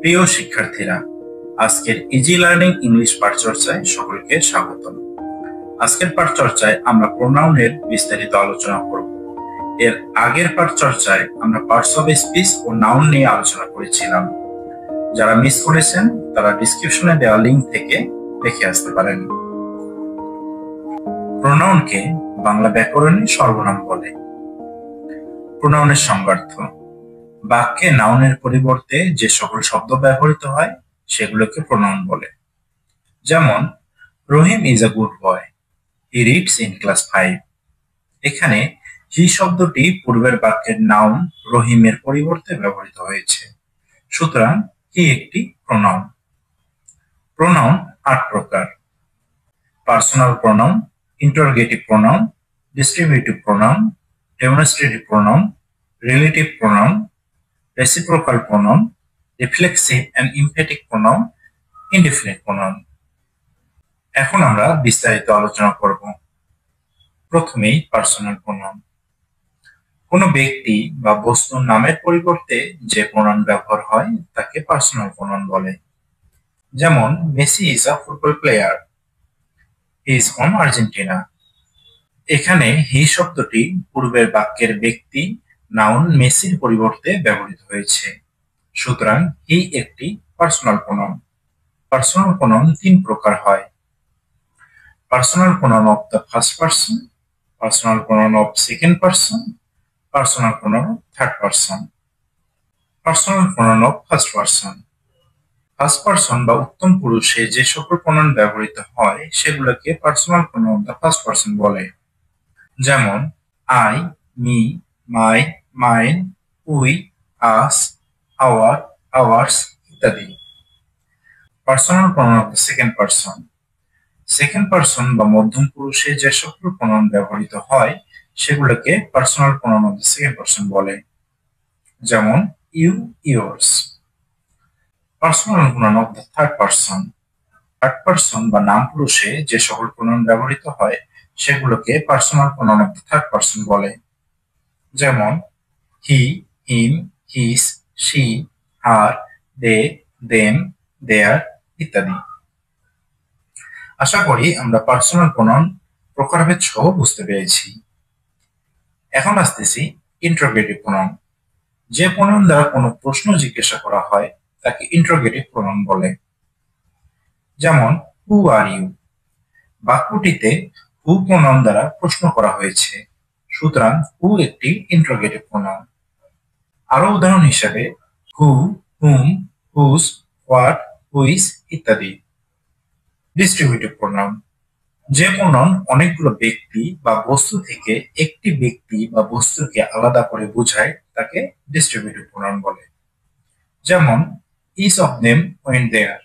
প্রিয় শিক্ষার্থীরা, আজকের ইজি লার্নিং ইংলিশ পাঠ চর্চায় সকলকে স্বাগতম। আজকের পাঠ চর্চায় আমরা প্রোনাউনের বিস্তারিত আলোচনা করব। এর আগের পাঠ চর্চায় আমরা পার্টস অফ স্পিচ ও নাউন নিয়ে আলোচনা করেছিলাম। যারা মিস করেছেন তারা ডেসক্রিপশনে দেওয়া লিংক থেকে দেখে আসতে পারেন। প্রোনাউনকে বাংলা ব্যাকরণে সর্বনাম বলে। প্রোনাউনের সংজ্ঞার্থ: বাক্যে নাউনের পরিবর্তে যে সকল শব্দ ব্যবহৃত হয় সেগুলোকে প্রোনাউন বলে। যেমন, Rahim is a good boy, he reads in class 5। এখানে হি শব্দটি পূর্বের বাক্যের নাউন রহিমের পরিবর্তে ব্যবহৃত হয়েছে, সুতরাং হি একটি প্রোনাউন। প্রোনাউন 8 প্রকার: personal pronoun, interrogative pronoun, distributive pronoun, demonstrative pronoun, relative pronoun, reciprocal pronoun, reflexive and emphatic pronoun, indefinite pronoun। এখন আমরা বিস্তারিত আলোচনা করব। প্রথমেই পার্সোনাল প্রোনাউন। কোনো ব্যক্তি বা বস্তুর নামের পরিবর্তে যে প্রোনাউন ব্যবহার হয় তাকে পার্সোনাল প্রোনাউন বলে। যেমন, Messi is a football player, he is from Argentina. এখানে হি শব্দটি পূর্বের বাক্যের ব্যক্তি নাউন মেসির পরিবর্তে ব্যবহৃত হয়েছে, সুতরাং হি একটি পার্সোনাল প্রোনাউন। পার্সোনাল প্রোনাউন 3 প্রকার হয়: personal pronoun of the first person, personal pronoun of second person, personal pronoun of third person. Personal pronoun of first person: first person বা উত্তম পুরুষে যে সকল প্রোনাউন ব্যবহৃত হয় সেগুলোকে personal pronoun of the first person বলে। যেমন, I, me, my, mine, we, us, our, ours ইত্যাদি। Personal pronoun of the second person: second person বা মধ্যম পুরুষে যে সকল প্রোনাউন ব্যবহৃত হয় সেগুলোকে personal pronoun of the second person বলে। যেমন, you, yours. Personal pronoun of the third person: third person বা নাম পুরুষে যে সকল প্রোনাউন ব্যবহৃত হয় সেগুলোকে personal pronoun of the third person বলে। যেমন, হি, হিম, হিস, শি, হার, দে, দেম, দেয়ার ইত্যাদি। আশা করি আমরা পার্সোনাল প্রোনাউন প্রকারভেদ সহ বুঝতে পেরেছি। এখন আসতেছি ইন্টারোগেটিভ প্রোনাউন। যে প্রোনাউন দ্বারা কোনো প্রশ্ন জিজ্ঞাসা করা হয় তাকে ইন্টারোগেটিভ প্রোনাউন বলে। যেমন, হু আর ইউ। বাক্যটিতে হু প্রোনাউন দ্বারা প্রশ্ন করা হয়েছে, সুতরাং হু একটি ইন্টারোগেটিভ প্রোনাউন। আরো উদাহরণ হিসেবে হু, হুম, হুজ, হোয়াট, হুইচ ইত্যাদি। ডিস্ট্রিবিউটিভ প্রোনাউন: যে প্রোনাউন অনেকগুলো ব্যক্তি বা বস্তু থেকে একটি ব্যক্তি বা বস্তুকে আলাদা করে বোঝায় তাকে ডিস্ট্রিবিউটিভ প্রোনাউন বলে। যেমন, each of them went there.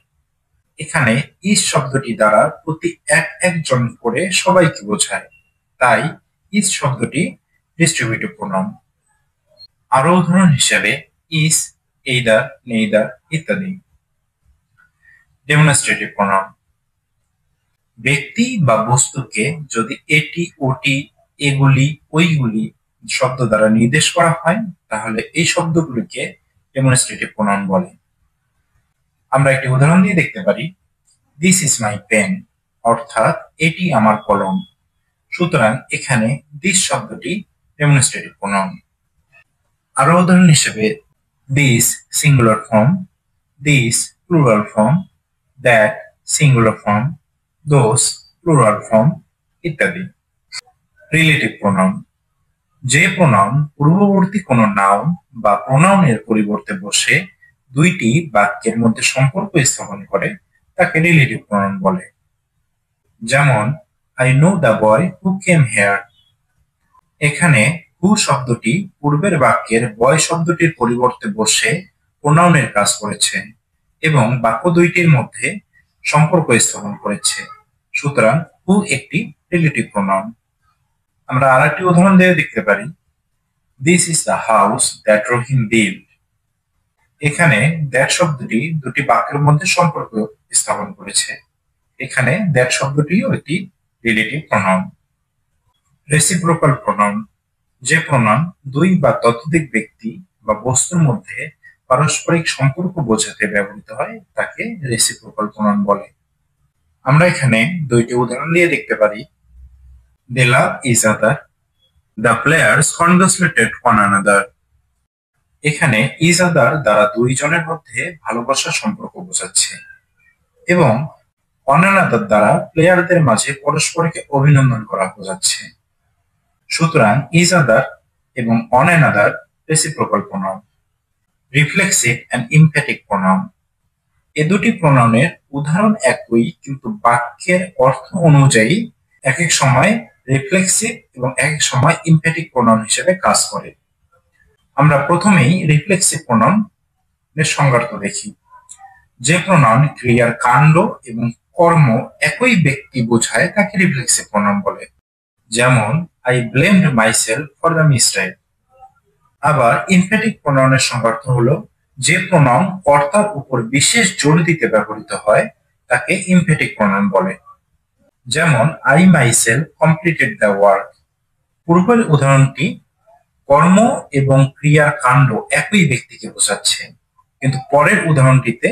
এখানে ইচ শব্দটি দ্বারা প্রতি একজন করে সবাইকে বোঝায়, তাই ইচ শব্দটি ডিস্ট্রিবিউটিভ প্রোনাউন। আরো উদাহরণ হিসেবে ইজ, এইদার, নেইদার ইত্যাদি। ডেমনস্ট্রেটিভ প্রোনাউন: ব্যক্তি বা বস্তুকে যদি এটি, ওটি, এগুলি, ওইগুলি শব্দ দ্বারা নির্দেশ করা হয় তাহলে এই শব্দগুলিকে ডেমনস্ট্রেটিভ প্রোনাউন বলে। আমরা একটি উদাহরণ দিয়ে দেখতে পারি, দিস ইজ মাই পেন, অর্থাৎ এটি আমার কলম। সুতরাং এখানে দিস শব্দটি ডেমনস্ট্রেটিভ প্রোনাউন। আরো উদাহরণ হিসেবে this singular form, this plural form, that singular form, those plural form ইত্যাদি। রিলেটিভ প্রোনাউন: যে প্রোনাউন পূর্ববর্তী কোনো নাউন বা প্রোনাউনের পরিবর্তে বসে দুইটি বাক্যের মধ্যে সম্পর্ক স্থাপন করে তাকে রিলেটিভ প্রোনাউন বলে। যেমন, I know the boy who came here. এখানে হু শব্দটি পূর্বের বাক্যের বয় শব্দটির পরিবর্তে বসে প্রোনাউনের কাজ করেছে এবং বাক্য দুইটির মধ্যে সম্পর্ক স্থাপন করেছে, সুতরাং হু একটি রিলেটিভ প্রোনাউন। আমরা আরেকটি উদাহরণ দিয়ে দেখতে পারি, this is the house that Rahim build. এখানে দ্যাট শব্দটি দুটি বাক্যের মধ্যে সম্পর্ক স্থাপন করেছে, এখানে দ্যাট শব্দটিও একটি রিলেটিভ প্রোনাউন। রেসিপ্রোকাল প্রোনাউন: যে প্রোনাউন দুই বা ততোধিক ব্যক্তি বা বস্তুর মধ্যে পারস্পরিক সম্পর্ক বোঝাতে ব্যবহৃত হয় তাকে রেসিপ্রোকাল প্রোনাউন বলে। আমরা এখানে দুইটি উদাহরণ দিয়ে দেখতে পারি। They love each other. The players congratulated one another. এখানে ইচ আদার দ্বারা দুইজনের মধ্যে ভালোবাসার সম্পর্ক বোঝাচ্ছে এবং ওয়ান অ্যানাদার দ্বারা প্লেয়ারদের মাঝে পরস্পরকে অভিনন্দন করা বোঝাচ্ছে। সুতরাং ইচ আদার এবং one another reciprocal pronoun. Reflexive and emphatic pronoun. এ দুটি প্রোনাউনের উদাহরণ একই, কিন্তু বাক্যের অর্থ অনুযায়ী এক এক সময় রিফ্লেক্সিভ এবং এক এক সময় ইমপ্যাথিক প্রোনাউন হিসেবে কাজ করে। আমরা প্রথমেই রিফ্লেক্সিভ প্রোনাউনের সংজ্ঞার্থ দেখি। যে প্রোনাউন ক্রিয়ার কাণ্ড এবং কর্ম একই ব্যক্তি বোঝায় তাকে রিফ্লেক্সিভ প্রোনাউন বলে। যেমন I blamed myself for the mistake. আবার ইমপ্যাথিক প্রোনাউনের সংজ্ঞার্থ হলো যে প্রোনাউন কর্তার উপর বিশেষ জোর দিতে ব্যবহৃত হয় তাকে ইমপ্যাথিক প্রোনাউন বলে। যেমন I myself completed the work. পূর্বের উদাহরণটি কর্ম এবং ক্রিয়ার কাণ্ড একই ব্যক্তিকে বোঝাচ্ছে, কিন্তু পরের উদাহরণটিতে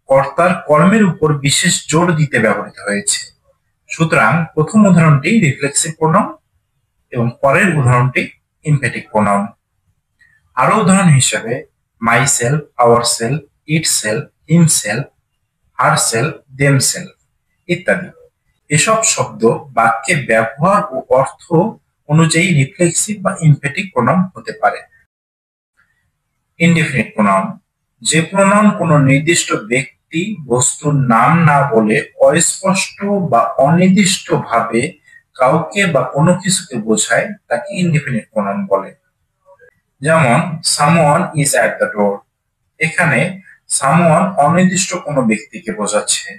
কর্তার কর্মের উপর বিশেষ জোর দিতে ব্যবহৃত হয়েছে। সুতরাং প্রথম উদাহরণটি রিফ্লেক্সিভ প্রোনাউন এবং পরের উদাহরণটি ইমপ্যাথিক প্রোনাউন। আরো উদাহরণ হিসেবে myself, ourself, itself, himself, herself, themself ইত্যাদি। এসব শব্দ বাক্যে ব্যবহার ও অর্থ অনুযায়ী রিফ্লেক্সিভ বা ইমপ্যাথিক প্রোনাউন হতে পারে। Indefinite pronoun. যে প্রোনাউন কোনো নির্দিষ্ট ব্যক্তি বস্তুর নাম না বলে অস্পষ্ট বা অনির্দিষ্ট ভাবে কাউকে বা কোনো কিছুকে বোঝায় তাকে ইনডিফিনিট প্রোনাউন বলে। যেমন someone is at the door. এখানে সামওয়ান অনির্দিষ্ট কোনো ব্যক্তিকে বোঝাচ্ছে,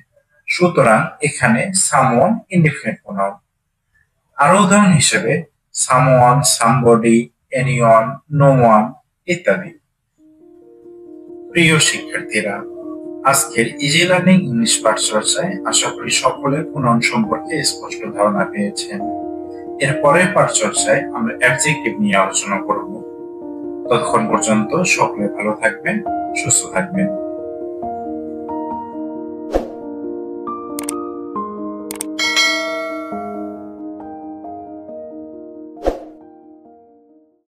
সুতরাং এখানে সামওয়ান ইনডিফিনিট প্রোনাউন। আরো উদাহরণ হিসেবে someone, somebody, anyone, no one ইত্যাদি। প্রিয় শিক্ষার্থীরা, আজকের ইজি লার্নিং ইংলিশ পাঠ চর্চায় আশা করি সকলে প্রোনাউন সম্পর্কে স্পষ্ট ধারণা পেয়েছেন। এর পরের পাঠ চর্চায় আমরা অ্যাডজেক্টিভ নিয়ে আলোচনা করব। ততক্ষণ পর্যন্ত সকলে ভালো থাকবেন, সুস্থ থাকবেন।